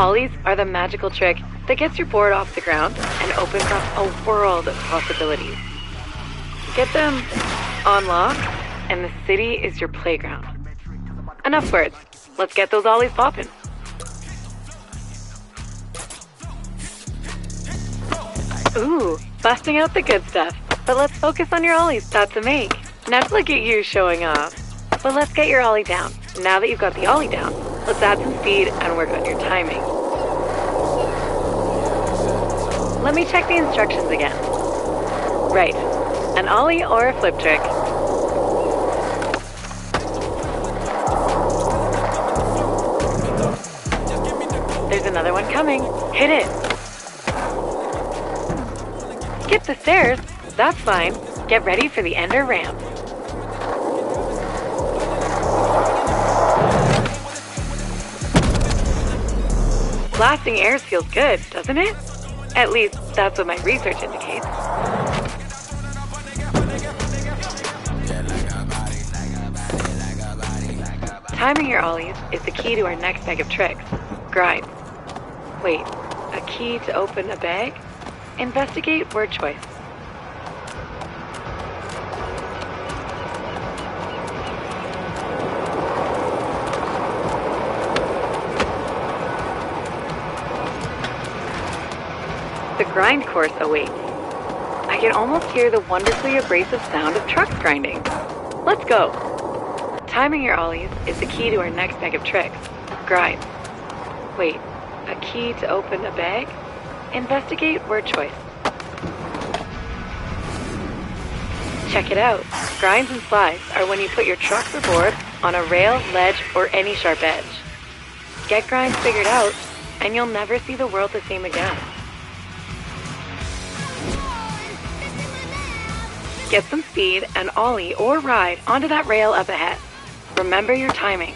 Ollies are the magical trick that gets your board off the ground and opens up a world of possibilities. Get them on lock, and the city is your playground. Enough words. Let's get those ollies popping. Ooh, busting out the good stuff. But let's focus on your ollies about to make. Not look at you showing off. But let's get your ollie down. Now that you've got the ollie down, let's add some speed and work on your timing. Let me check the instructions again. Right, an ollie or a flip trick. There's another one coming. Hit it. Skip the stairs. That's fine. Get ready for the ender ramp. Blasting airs feels good, doesn't it? At least, that's what my research indicates. Timing your ollies is the key to our next bag of tricks. Grind. Wait, a key to open a bag? Investigate word choice. The grind course awaits. I can almost hear the wonderfully abrasive sound of trucks grinding. Let's go. Timing your ollies is the key to our next bag of tricks. Grind. Wait, a key to open a bag? Investigate word choice. Check it out. Grinds and slides are when you put your truck or board on a rail, ledge, or any sharp edge. Get grinds figured out, and you'll never see the world the same again. Get some speed and ollie or ride onto that rail up ahead. Remember your timing.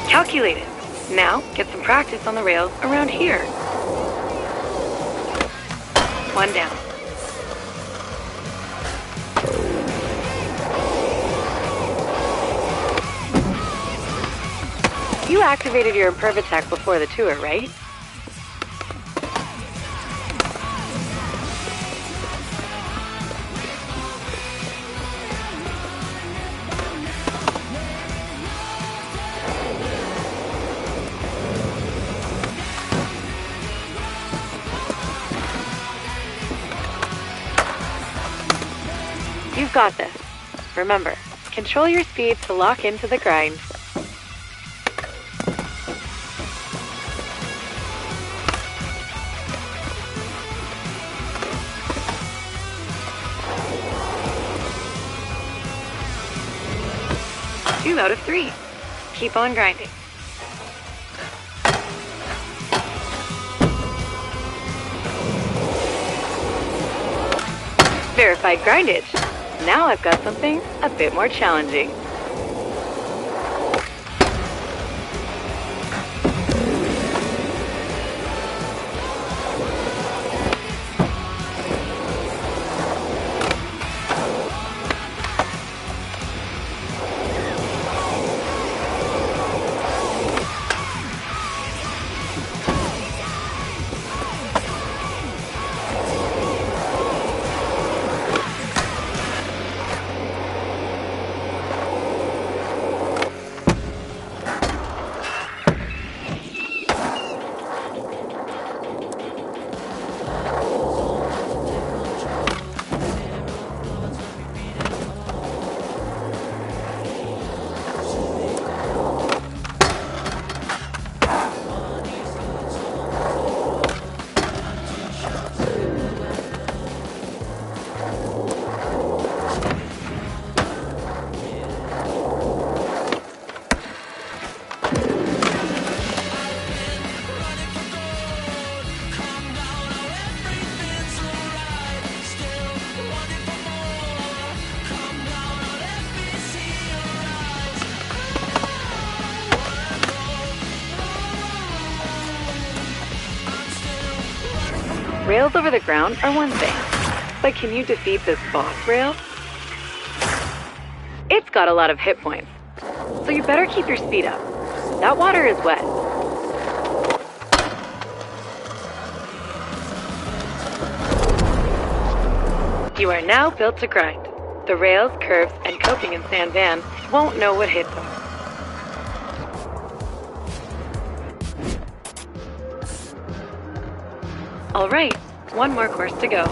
Calculated. Now, get some practice on the rails around here. One down. You activated your Impervatech before the tour, right? You've got this. Remember, control your speed to lock into the grind. Two out of three. Keep on grinding. Verified grindage. Now I've got something a bit more challenging. rails over the ground are one thing, but can you defeat this boss rail? It's got a lot of hit points, so you better keep your speed up. That water is wet. You are now built to grind. The rails, curves, and coping in San Van won't know what hit them. All right, one more course to go.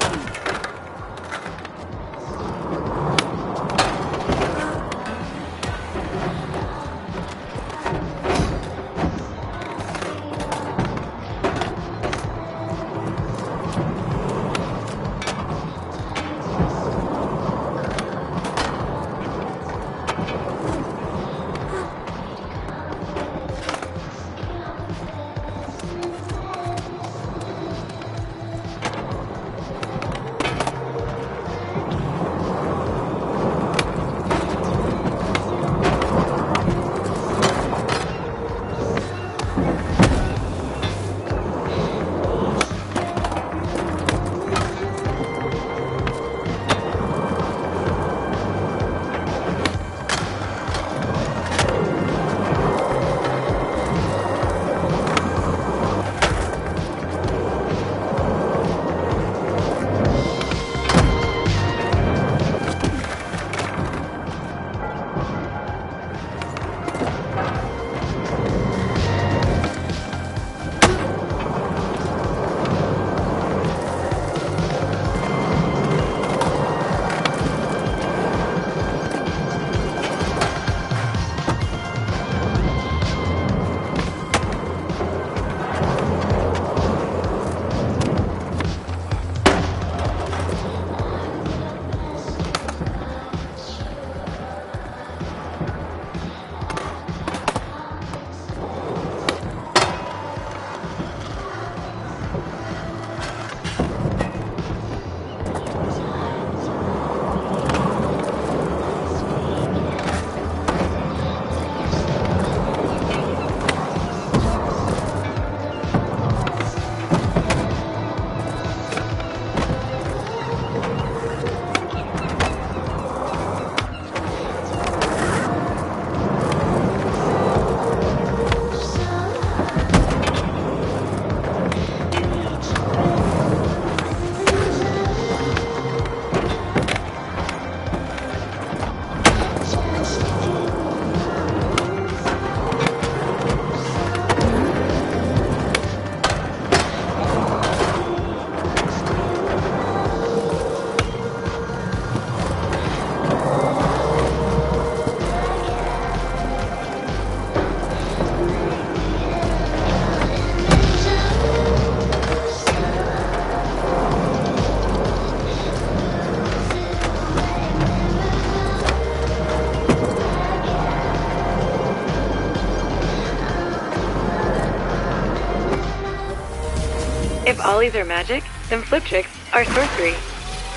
If ollies are magic, then flip tricks are sorcery.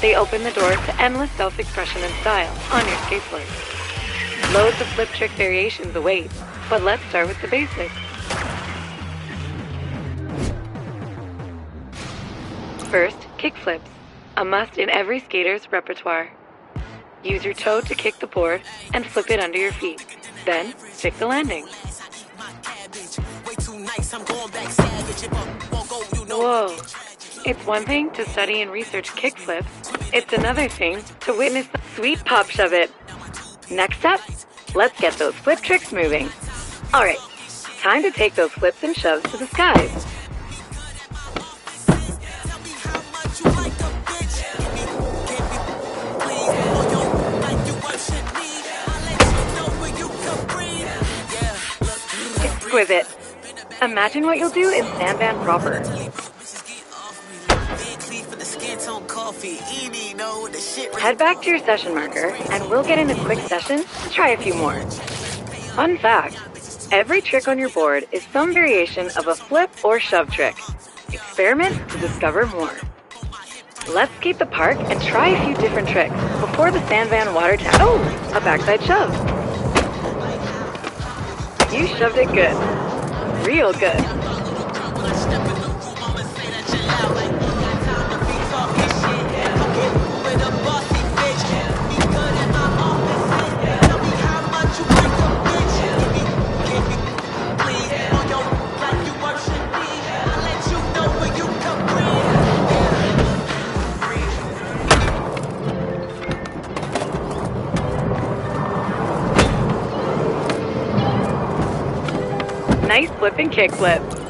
They open the door to endless self-expression and style on your skateboard. Loads of flip trick variations await, but let's start with the basics. First, kick flips, a must in every skater's repertoire. Use your toe to kick the board and flip it under your feet. Then, stick the landing. Whoa. It's one thing to study and research kickflips. It's another thing to witness the sweet pop shove it. Next up, let's get those flip tricks moving. Alright, time to take those flips and shoves to the skies. Exquisite. Imagine what you'll do in San Van proper. Head back to your session marker, and we'll get in a quick session to try a few more. Fun fact, every trick on your board is some variation of a flip or shove trick. Experiment to discover more. Let's skate the park and try a few different tricks before the San Van water tap. Oh, a backside shove. You shoved it good. Real good. nice flip and kickflip.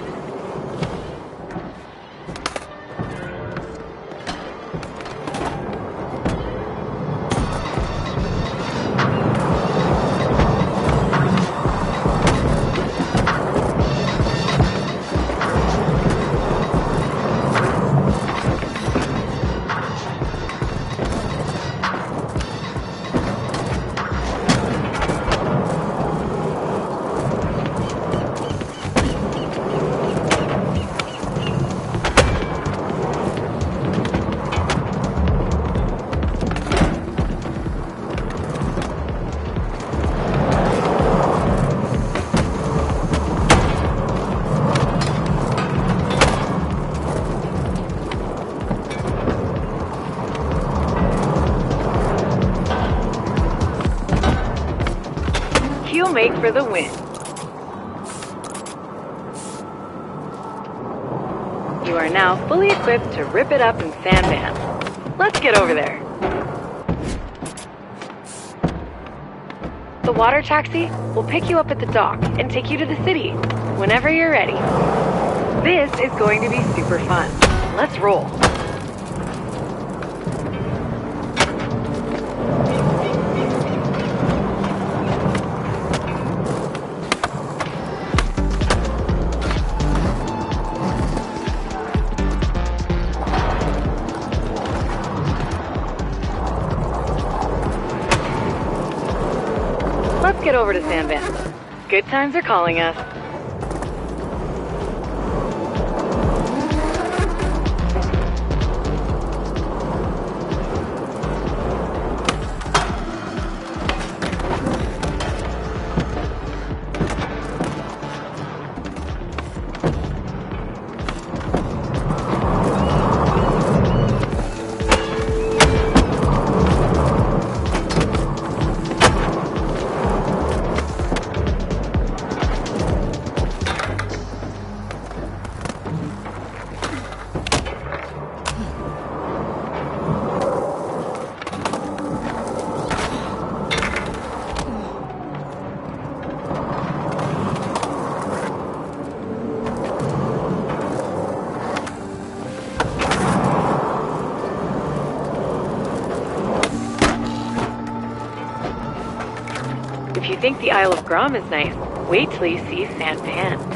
He'll make for the win. You are now fully equipped to rip it up in Sandvan. Let's get over there. The water taxi will pick you up at the dock and take you to the city whenever you're ready. This is going to be super fun. Let's roll. Let's get over to Sandvan. Good times are calling us. If you think the Isle of Grom is nice, wait till you see Sandvan.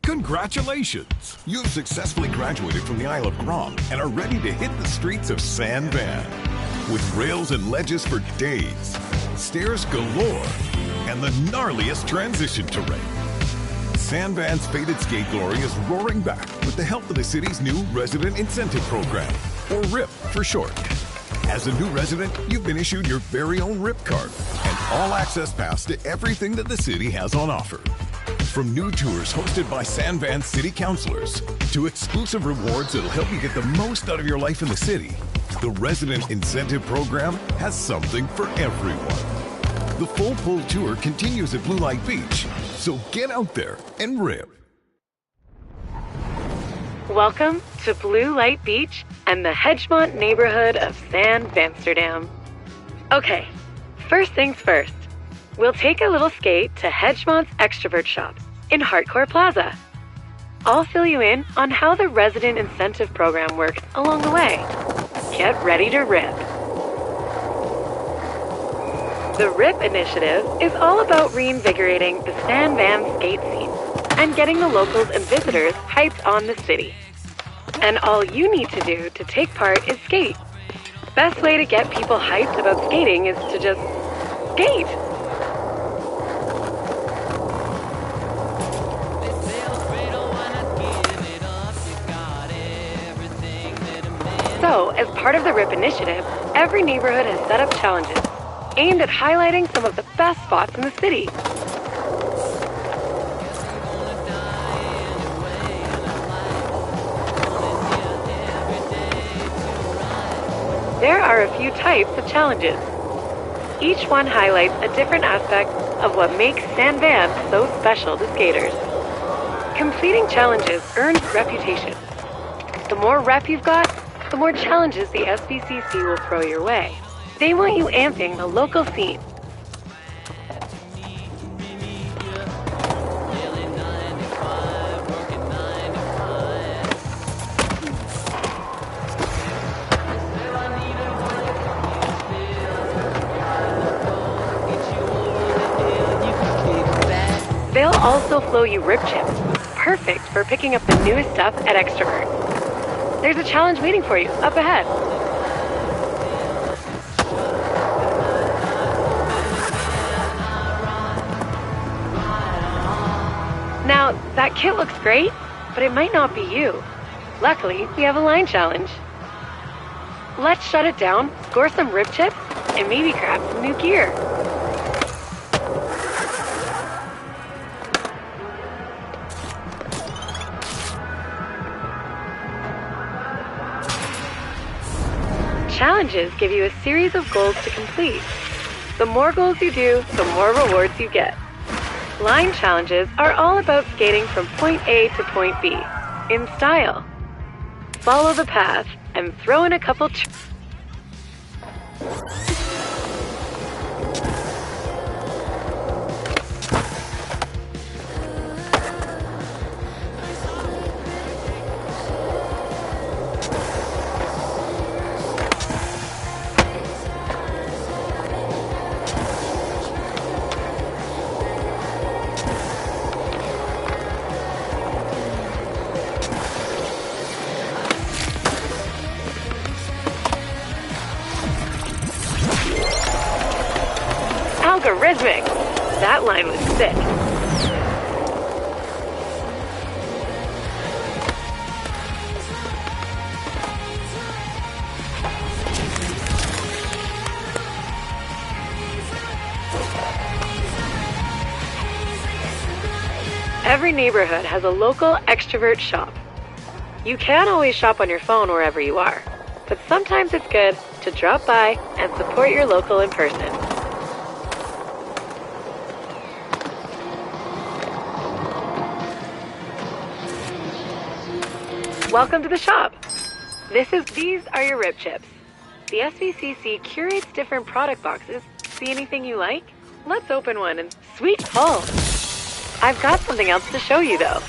Congratulations! You've successfully graduated from the Isle of Grom and are ready to hit the streets of Sandvan. With rails and ledges for days, stairs galore, and the gnarliest transition terrain. Sandvan's faded skate glory is roaring back with the help of the city's new Resident Incentive Program, or RIP for short. As a new resident, you've been issued your very own RIP card and all-access pass to everything that the city has on offer. From new tours hosted by Sandvan city councilors to exclusive rewards that'll help you get the most out of your life in the city, the Resident Incentive Program has something for everyone. The full pull tour continues at Blue Light Beach, so get out there and rip. Welcome to Blue Light Beach and the Hedgemont neighborhood of San Amsterdam. Okay, first things first. We'll take a little skate to Hedgemont's Extrovert Shop in Hardcore Plaza. I'll fill you in on how the Resident Incentive Program works along the way. Get ready to rip. The RIP initiative is all about reinvigorating the Sandvan skate scene and getting the locals and visitors hyped on the city. And all you need to do to take part is skate. Best way to get people hyped about skating is to just skate. So, as part of the RIP initiative, every neighborhood has set up challenges aimed at highlighting some of the best spots in the city. There are a few types of challenges. Each one highlights a different aspect of what makes San Van so special to skaters. Completing challenges earns reputation. The more rep you've got, the more challenges the SVCC will throw your way. They want you amping the local scene. They'll also flow you RIP chips, perfect for picking up the newest stuff at Extrovert. There's a challenge waiting for you up ahead. Now, that kit looks great, but it might not be you. Luckily, we have a line challenge. Let's shut it down, score some RIP chips, and maybe grab some new gear. Challenges give you a series of goals to complete. The more goals you do, the more rewards you get. Line challenges are all about skating from point A to point B, in style. Follow the path and throw in a couple Algorithmic! That line was sick. Every neighborhood has a local Extrovert shop. You can always shop on your phone wherever you are, but sometimes it's good to drop by and support your local in person. Welcome to the shop. These are your RIP chips. The SVCC curates different product boxes. See anything you like? Let's open one and sweet pull. I've got something else to show you though.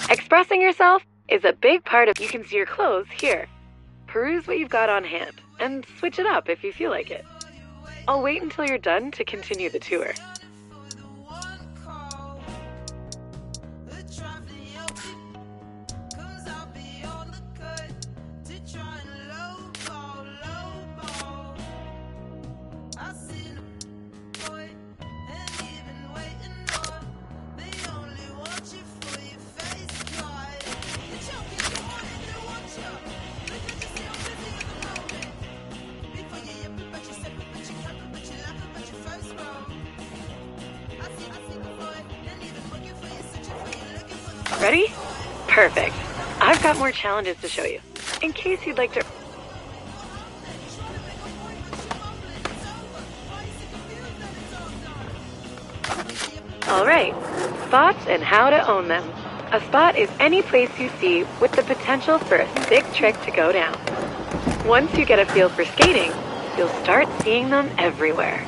Expressing yourself is a big part of. You can see your clothes here. Peruse what you've got on hand and switch it up if you feel like it. I'll wait until you're done to continue the tour. Ready? Perfect. I've got more challenges to show you, in case you'd like to... Alright, spots and how to own them. A spot is any place you see with the potential for a sick trick to go down. Once you get a feel for skating, you'll start seeing them everywhere.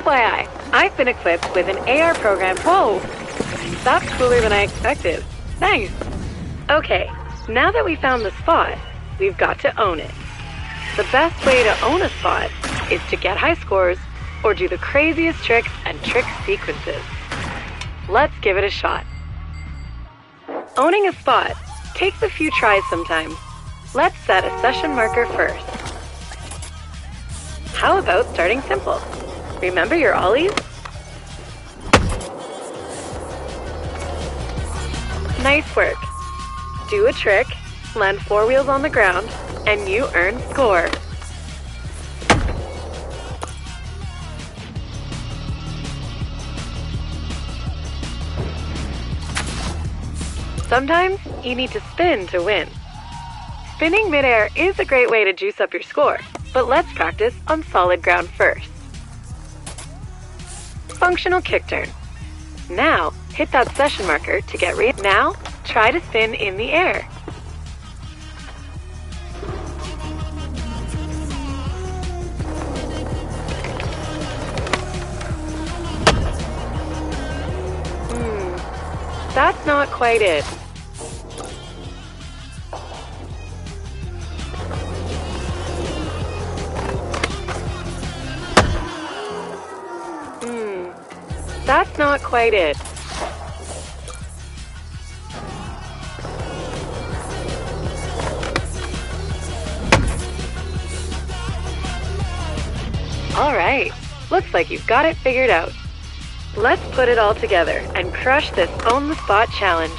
FYI, I've been equipped with an AR program. Whoa! That's cooler than I expected. Nice! Okay, now that we found the spot, we've got to own it. The best way to own a spot is to get high scores or do the craziest tricks and trick sequences. Let's give it a shot. Owning a spot takes a few tries sometimes. Let's set a session marker first. How about starting simple? Remember your ollies? Nice work. Do a trick, land 4 wheels on the ground, and you earn score. Sometimes you need to spin to win. Spinning midair is a great way to juice up your score, but let's practice on solid ground first. Functional kick turn. Now, hit that session marker to get Now, try to spin in the air. That's not quite it. That's not quite it. All right, looks like you've got it figured out. Let's put it all together and crush this Own the Spot challenge.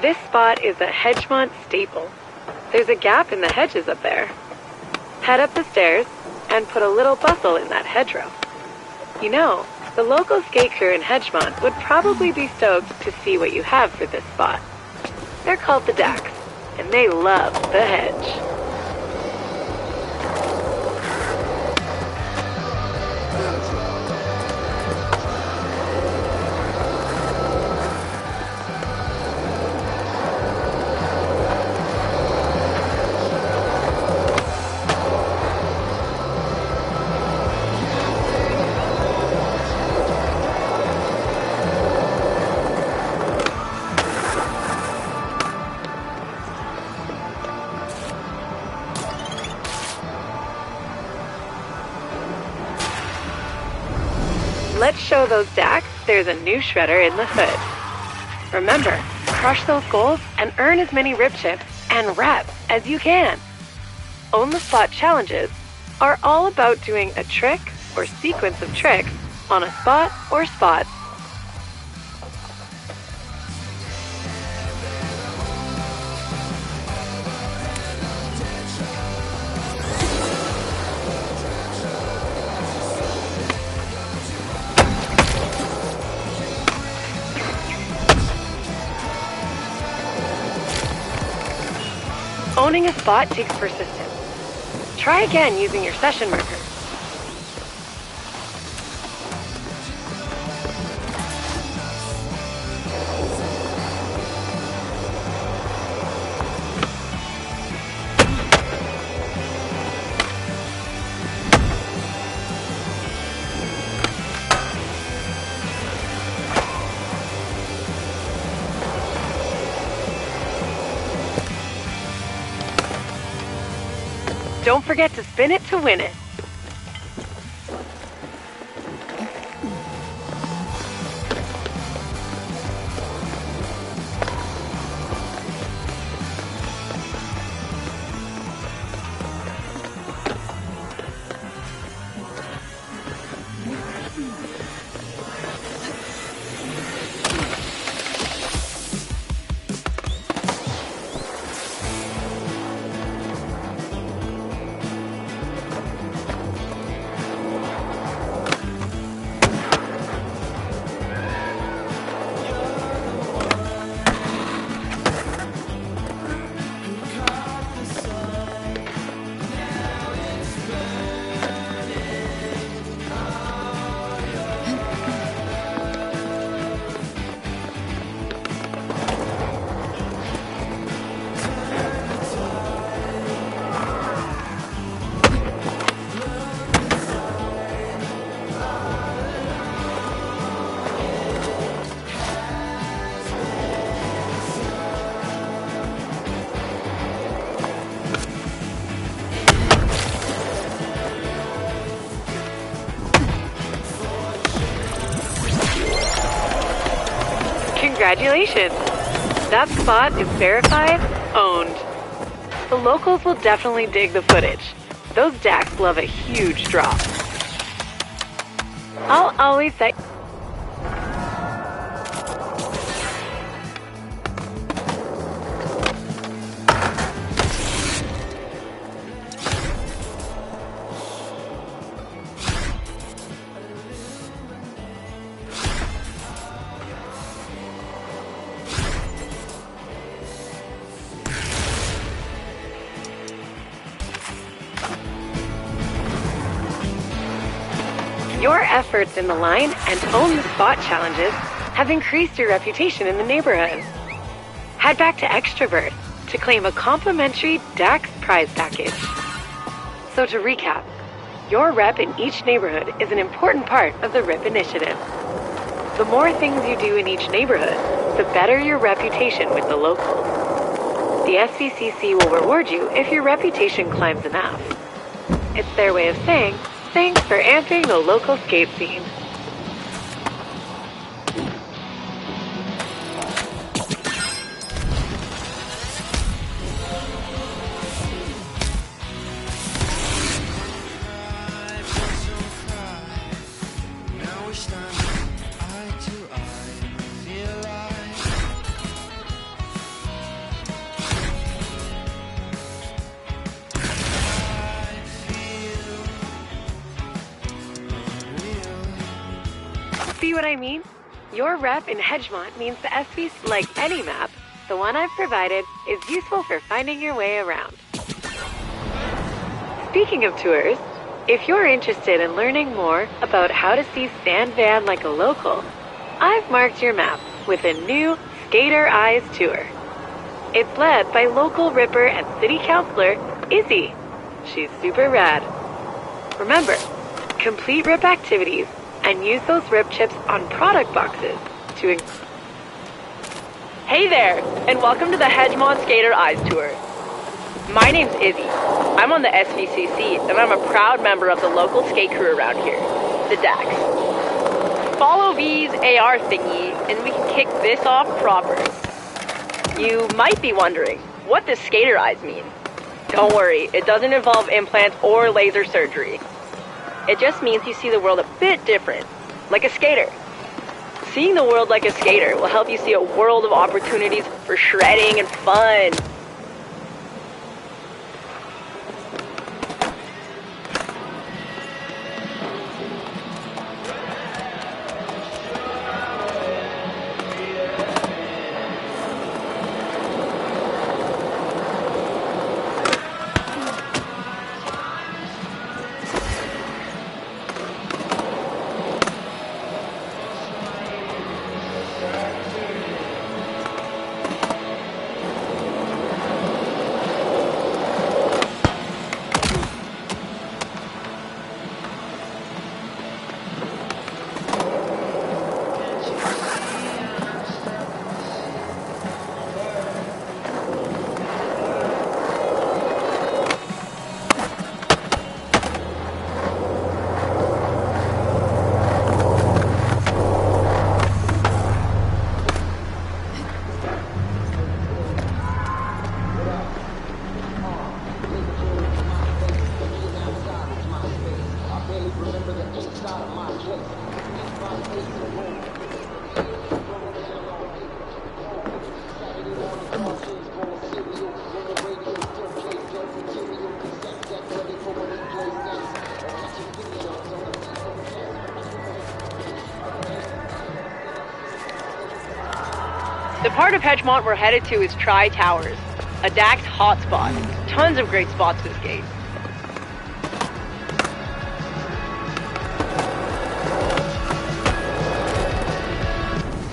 This spot is a Hedgemont staple. There's a gap in the hedges up there. Head up the stairs and put a little bustle in that hedgerow. You know, the local skate crew in Hedgemont would probably be stoked to see what you have for this spot. They're called the Dacks, and they love the hedge. Let's show those Dacks there's a new shredder in the hood. Remember, crush those goals and earn as many rip chips and reps as you can. Own the Spot challenges are all about doing a trick or sequence of tricks on a spot or spots. Owning a spot takes persistence. Try again using your session marker. Don't forget to spin it to win it. Congratulations! That spot is verified, owned. The locals will definitely dig the footage. Those Dax love a huge drop. I'll always say... Your efforts in the line and own the spot challenges have increased your reputation in the neighborhood. Head back to Extrovert to claim a complimentary Dax prize package. So to recap, your rep in each neighborhood is an important part of the RIP initiative. The more things you do in each neighborhood, the better your reputation with the locals. The SVCC will reward you if your reputation climbs enough. It's their way of saying, thanks for entering the local skate scene. See what I mean? Your rep in Hedgemont means the SVC, like any map, the one I've provided, is useful for finding your way around. Speaking of tours, if you're interested in learning more about how to see San Van like a local, I've marked your map with a new Skater Eyes tour. It's led by local Ripper and City Councilor, Izzy. She's super rad. Remember, complete RIP activities and use those RIP chips on product boxes to... Hey there, and welcome to the Hedgemont Skater Eyes Tour. My name's Izzy. I'm on the SVCC, and I'm a proud member of the local skate crew around here, the Dax. Follow V's AR thingy, and we can kick this off proper. You might be wondering, what does Skater Eyes mean? Don't worry, it doesn't involve implants or laser surgery. It just means you see the world a bit different, like a skater. Seeing the world like a skater will help you see a world of opportunities for shredding and fun. The part of Hedgemont we're headed to is Tri-Towers, a Dax hotspot. Tons of great spots to skate.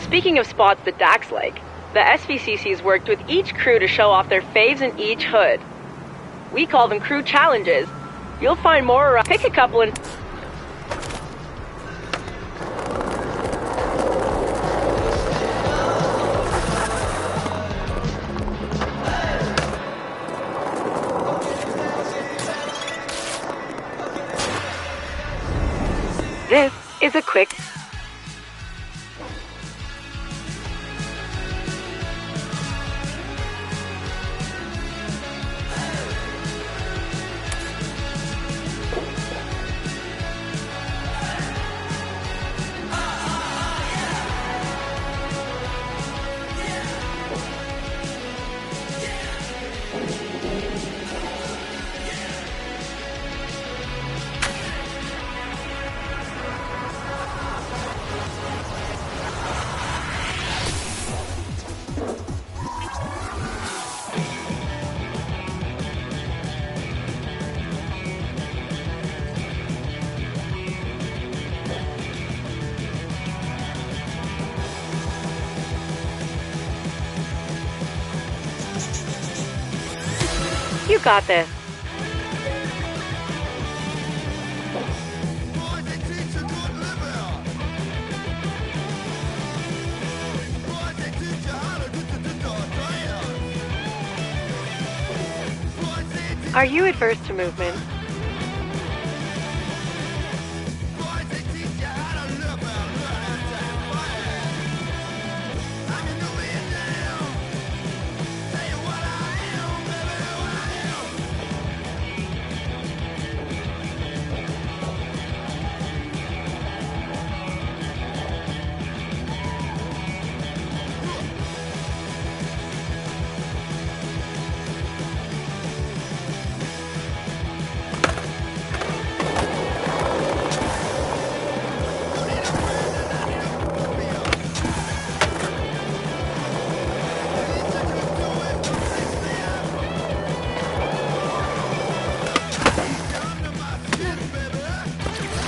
Speaking of spots that Dax like, the SVCC's worked with each crew to show off their faves in each hood. We call them crew challenges. You'll find more around. Pick a couple and... This is a quick... You got this. Are you adverse to movement?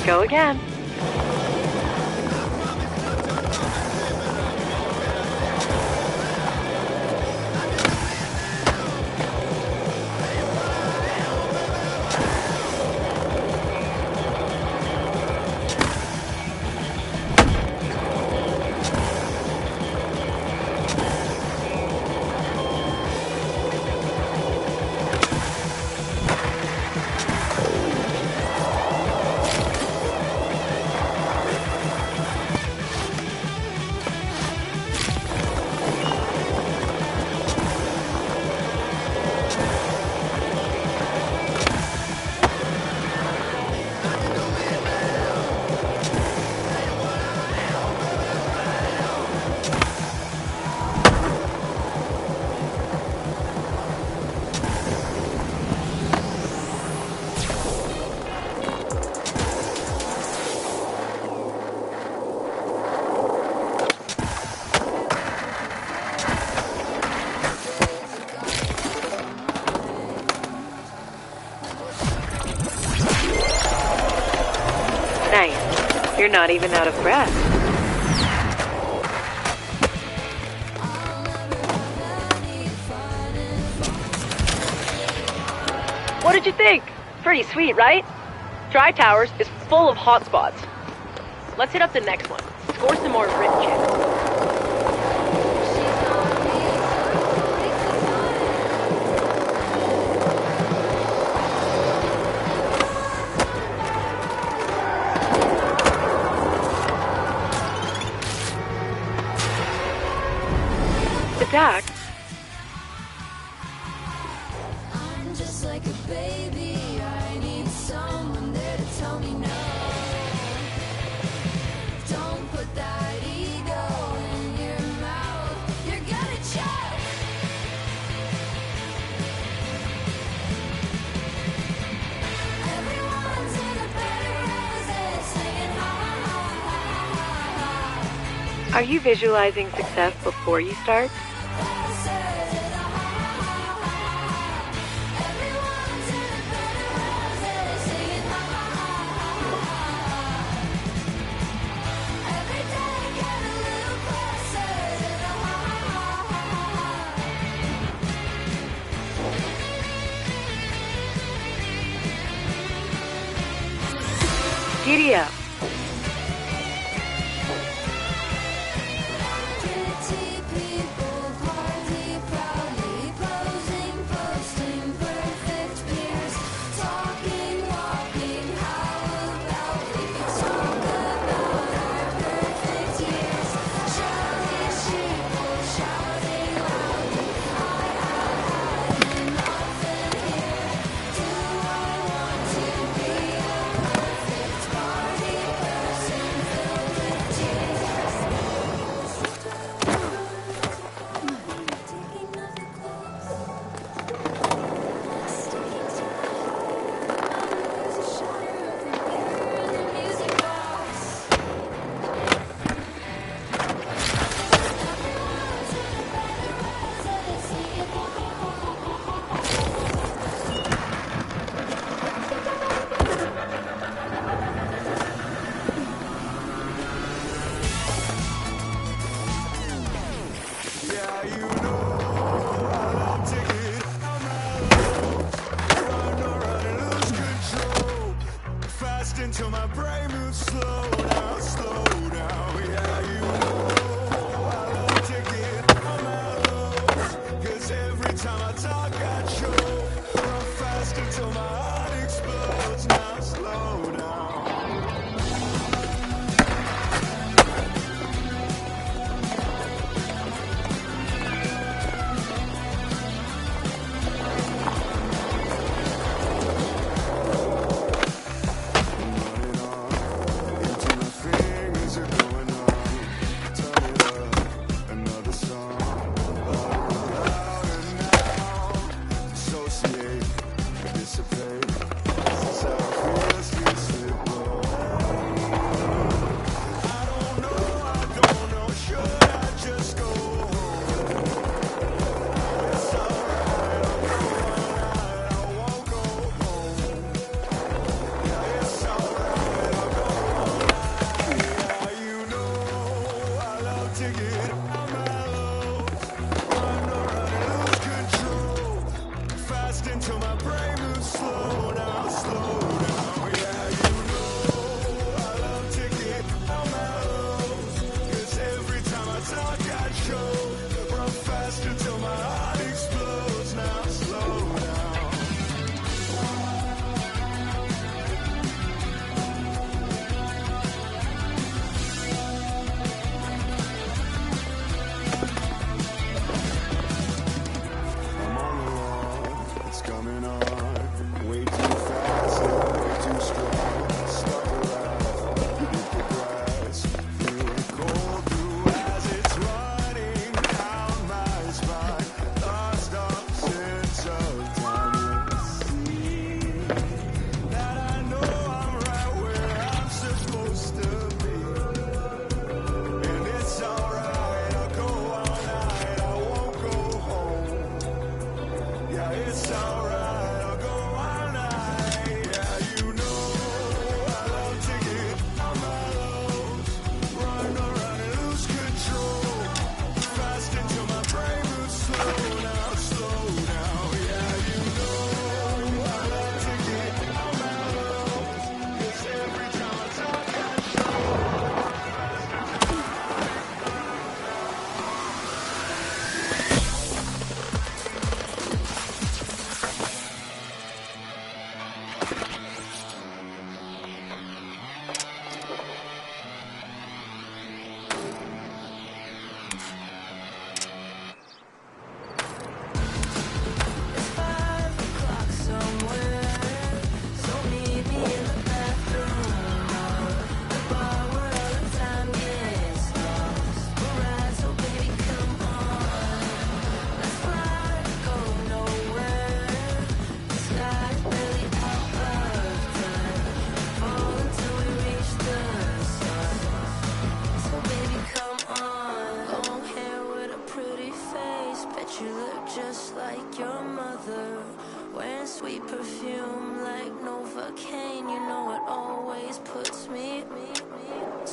Go again. Nice. You're not even out of breath. What did you think? Pretty sweet, right? Tri-Towers is full of hotspots. Let's hit up the next one. Score some more rip chicks. The Dax. I'm just like a baby. I need someone there to tell me no. Are you visualizing success before you start? Giddy up. Pretty people party proudly, posing, posting, perfect peers, talking, walking. How about we talk about our perfect years? Shouting sheeple, shouting loudly. I am often here. Do I want to be a perfect party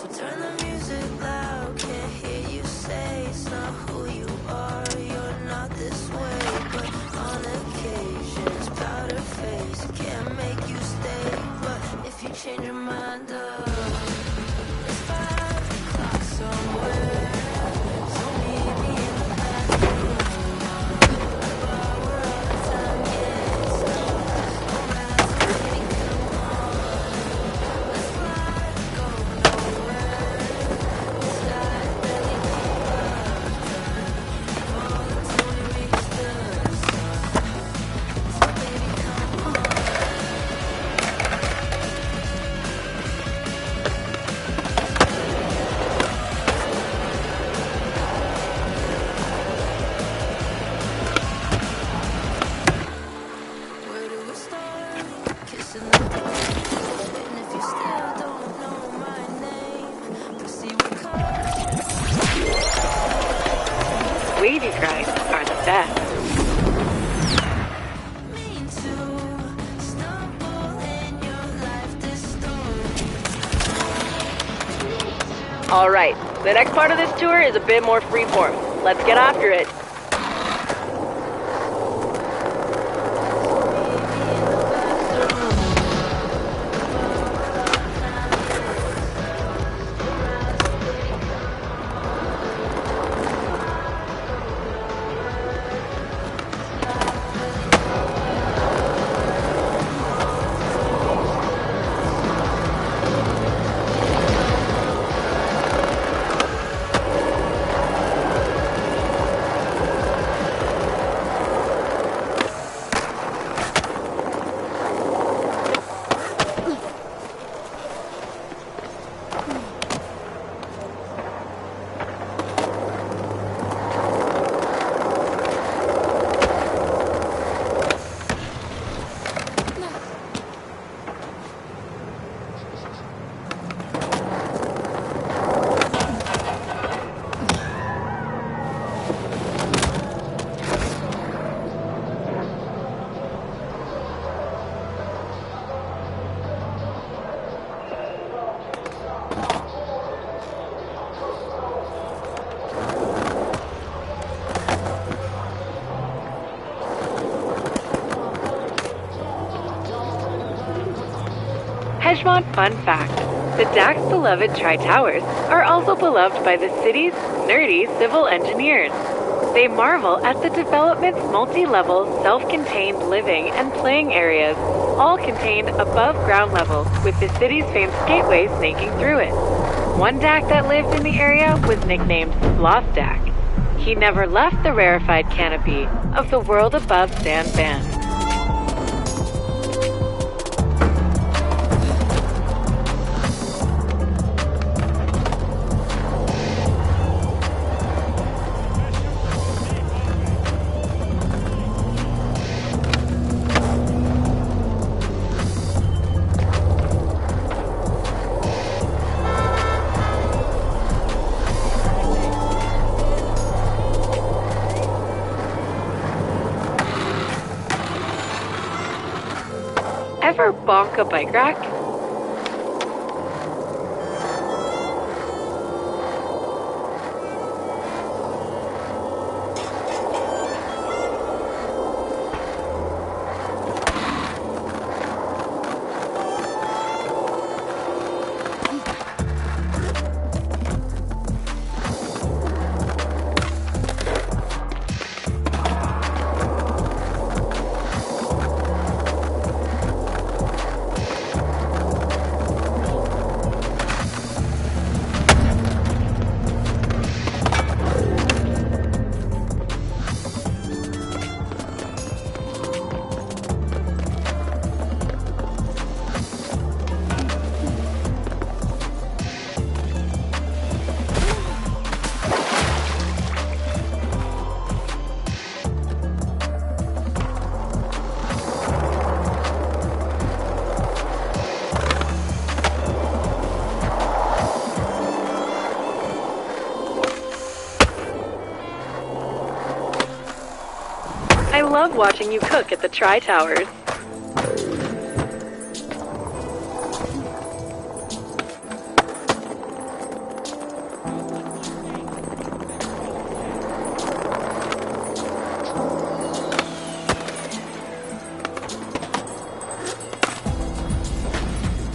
So turn the music loud, can't hear you say it's not who you are, you're not this way. But on occasions, powder face can't make you stay. But if you change your mind up, it's 5 o'clock somewhere. So meet me in the bathroom, while we're out of time, getting stuck. Alright, so baby, come on, let's fly, go nowhere. The sky barely keep up, falling till we reach the sun. So baby, come on. Where do we start? Kissing the dark. And if you still don't know my name, proceed with caution. Wavy grinds are the best. Mean to stumble in your life distorted. Alright, the next part of this tour is a bit more freeform. Let's get after it. Hedgemont fun fact. The DAC's beloved Tri-Towers are also beloved by the city's nerdy civil engineers. They marvel at the development's multi-level, self-contained living and playing areas, all contained above ground level, with the city's famed skateway snaking through it. One DAC that lived in the area was nicknamed Lost DAC. He never left the rarefied canopy of the world above San Van. Ever bonk a bike rack? I love watching you cook at the Tri-Towers.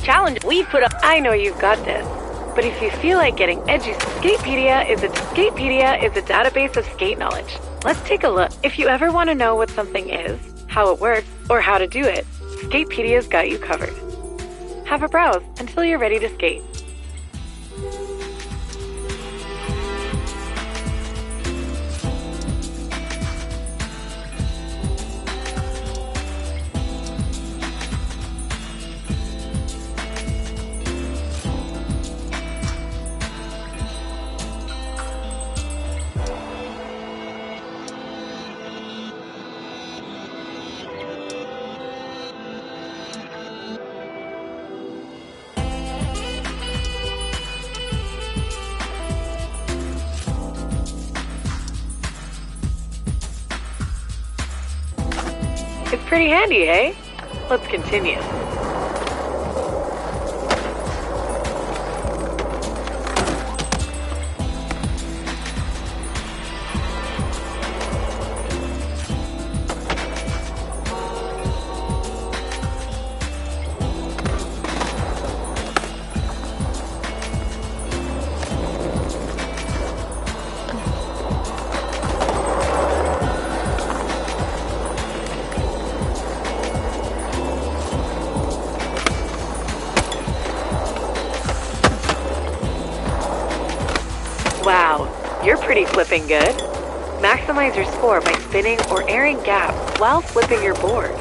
Challenge we've put up. I know you've got this. But if you feel like getting edgy, Skatepedia is a database of skate knowledge. Let's take a look. If you ever want to know what something is, how it works, or how to do it, Skatepedia's got you covered. Have a browse until you're ready to skate. It's pretty handy, eh? Let's continue. Wow, you're pretty flipping good. Maximize your score by spinning or airing gaps while flipping your board.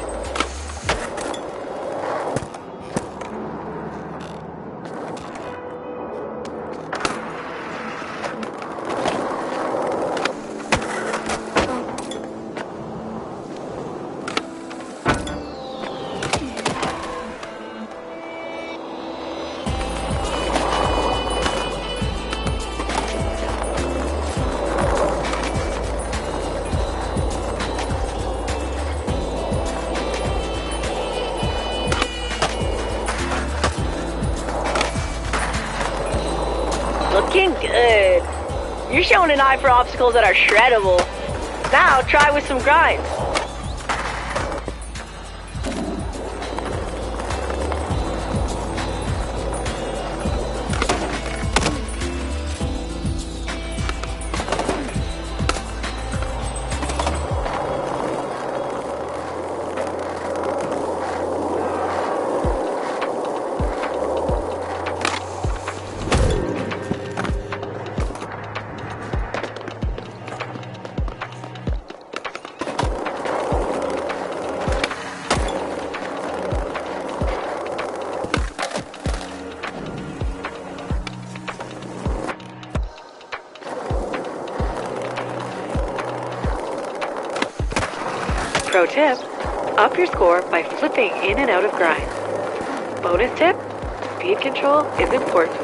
Looking good. You're showing an eye for obstacles that are shreddable. Now try with some grinds. Pro tip, up your score by flipping in and out of grinds. Bonus tip, speed control is important.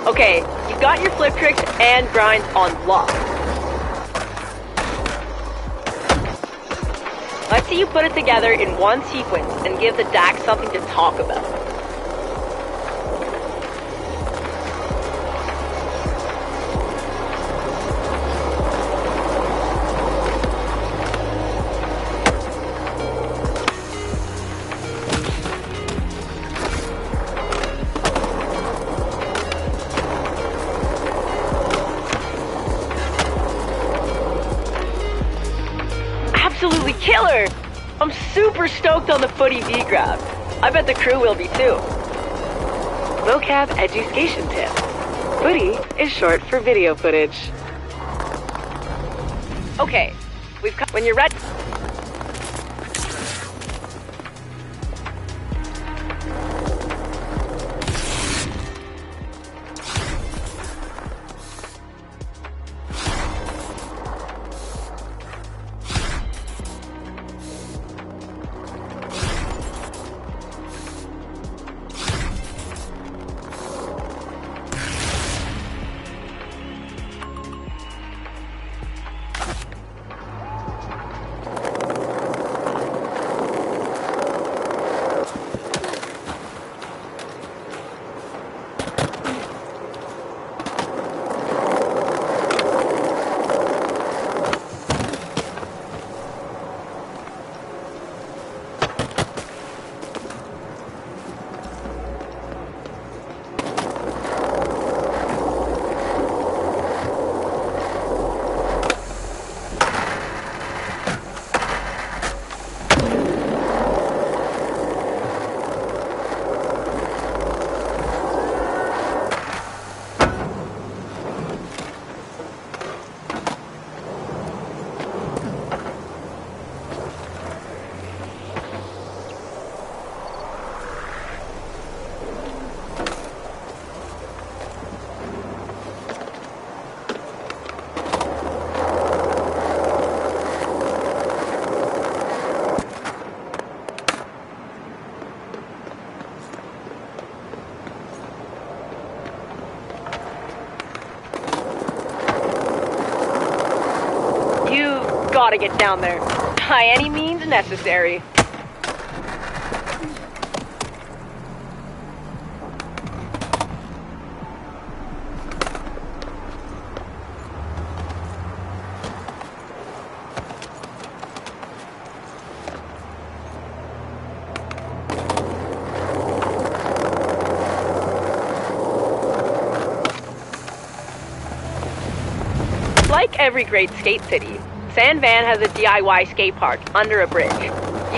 Okay, you've got your flip tricks and grinds on lock. Let's see you put it together in one sequence and give the DAX something to talk about. super stoked on the footy V-grab. I bet the crew will be too. Vocab Education Tip. Footy is short for video footage. Okay, when you're ready. Gotta get down there. By any means necessary. Like every great skate city, San Van has a DIY skate park under a bridge,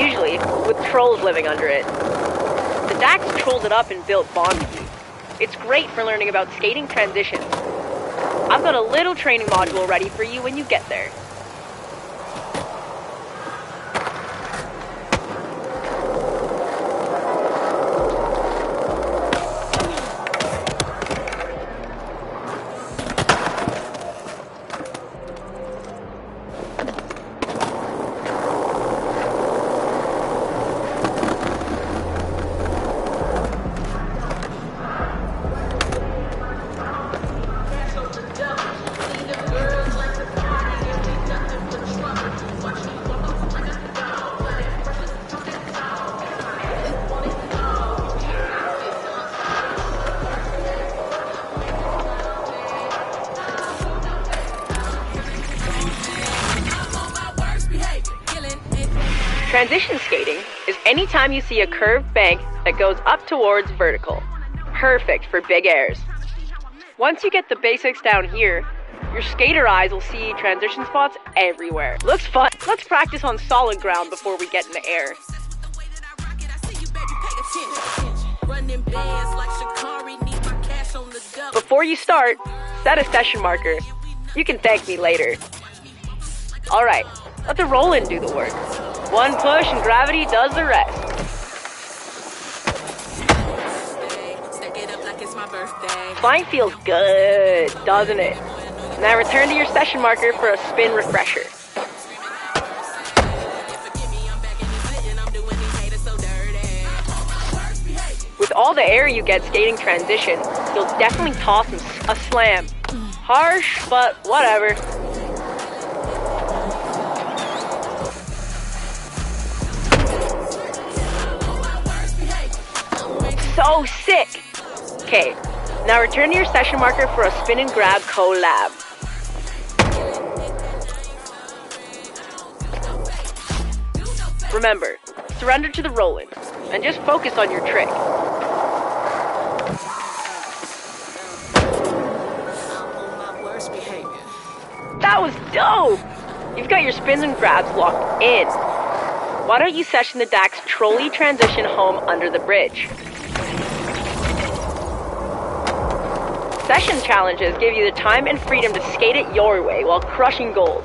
usually with trolls living under it. The Dax trolled it up and built Bonski. It's great for learning about skating transitions. I've got a little training module ready for you when you get there. Transition skating is any time you see a curved bank that goes up towards vertical. Perfect for big airs. Once you get the basics down here, your skater eyes will see transition spots everywhere. Looks fun. Let's practice on solid ground before we get in the air. Before you start, set a session marker. You can thank me later. Alright, let the roll-in do the work. One push and gravity does the rest. Flying feels good, doesn't it? Now return to your session marker for a spin refresher. With all the air you get skating transition, you'll definitely toss a slam. Harsh, but whatever. So sick! Okay, now return to your session marker for a spin and grab collab. Remember, surrender to the roll-in, and just focus on your trick. That was dope! You've got your spins and grabs locked in. Why don't you session the Dax trolley transition home under the bridge? Session challenges give you the time and freedom to skate it your way while crushing goals.